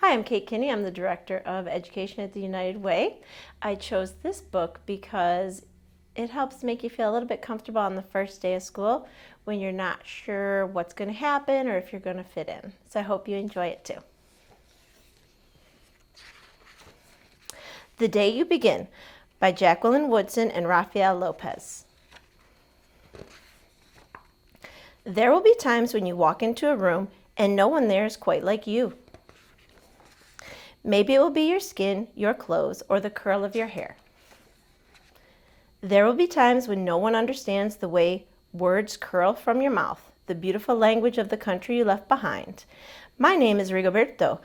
Hi, I'm Kate Kinney. I'm the Director of Education at the United Way. I chose this book because it helps make you feel a little bit comfortable on the first day of school when you're not sure what's going to happen or if you're going to fit in. So I hope you enjoy it too. The Day You Begin by Jaqueline Woodson and Rafael López. There will be times when you walk into a room and no one there is quite like you. Maybe it will be your skin, your clothes, or the curl of your hair. There will be times when no one understands the way words curl from your mouth, the beautiful language of the country you left behind. My name is Rigoberto.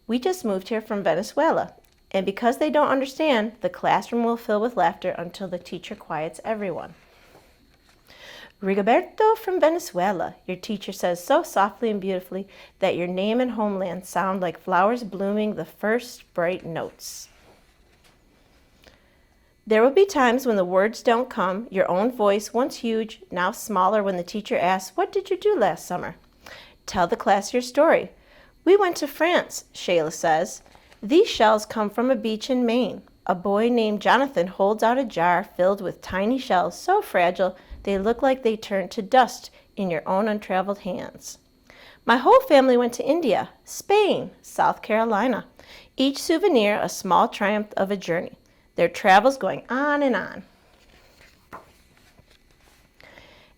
We just moved here from Venezuela, and because they don't understand, the classroom will fill with laughter until the teacher quiets everyone. Rigoberto from Venezuela, your teacher says so softly and beautifully that your name and homeland sound like flowers blooming the first bright notes. There will be times when the words don't come, your own voice, once huge, now smaller, when the teacher asks, "What did you do last summer?" Tell the class your story. "We went to France," Shayla says. "These shells come from a beach in Maine. A boy named Jonathan holds out a jar filled with tiny shells so fragile they look like they turn to dust in your own untraveled hands. My whole family went to India, Spain, South Carolina. Each souvenir a small triumph of a journey. Their travels going on and on."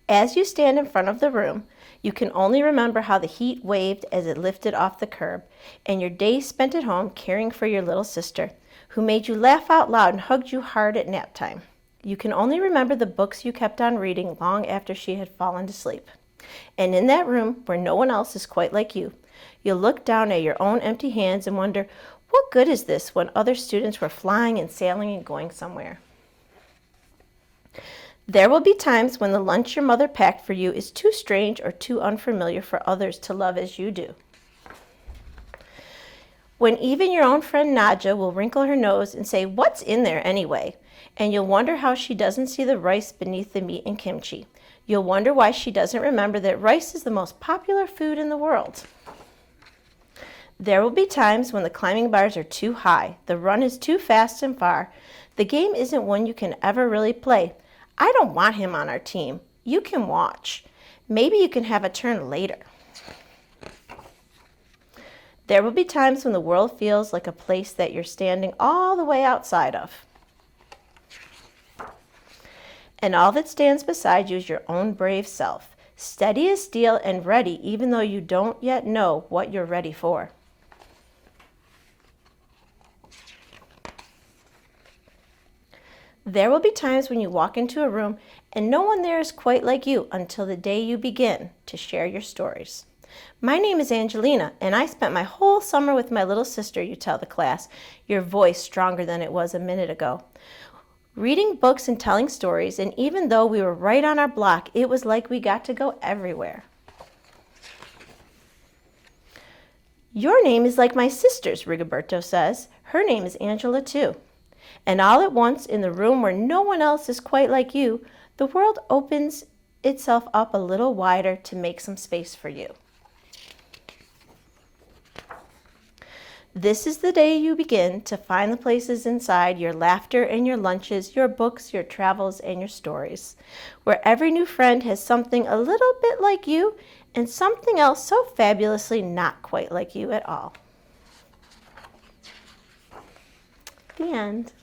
As you stand in front of the room, you can only remember how the heat waved as it lifted off the curb, and your days spent at home caring for your little sister, who made you laugh out loud and hugged you hard at nap time. You can only remember the books you kept on reading long after she had fallen to sleep. And in that room, where no one else is quite like you, you'll look down at your own empty hands and wonder, what good is this when other students were flying and sailing and going somewhere? There will be times when the lunch your mother packed for you is too strange or too unfamiliar for others to love as you do. When even your own friend Nadja will wrinkle her nose and say, "What's in there anyway?" And you'll wonder how she doesn't see the rice beneath the meat and kimchi. You'll wonder why she doesn't remember that rice is the most popular food in the world. There will be times when the climbing bars are too high, the run is too fast and far. The game isn't one you can ever really play. I don't want him on our team. You can watch. Maybe you can have a turn later. There will be times when the world feels like a place that you're standing all the way outside of. And all that stands beside you is your own brave self, steady as steel and ready even though you don't yet know what you're ready for. There will be times when you walk into a room and no one there is quite like you until the day you begin to share your stories. My name is Angelina, and I spent my whole summer with my little sister, you tell the class, your voice stronger than it was a minute ago. Reading books and telling stories, and even though we were right on our block, it was like we got to go everywhere. Your name is like my sister's, Rigoberto says. Her name is Angela too. And all at once, in the room where no one else is quite like you, the world opens itself up a little wider to make some space for you. This is the day you begin to find the places inside your laughter and your lunches, your books, your travels, and your stories, where every new friend has something a little bit like you and something else so fabulously not quite like you at all. The end.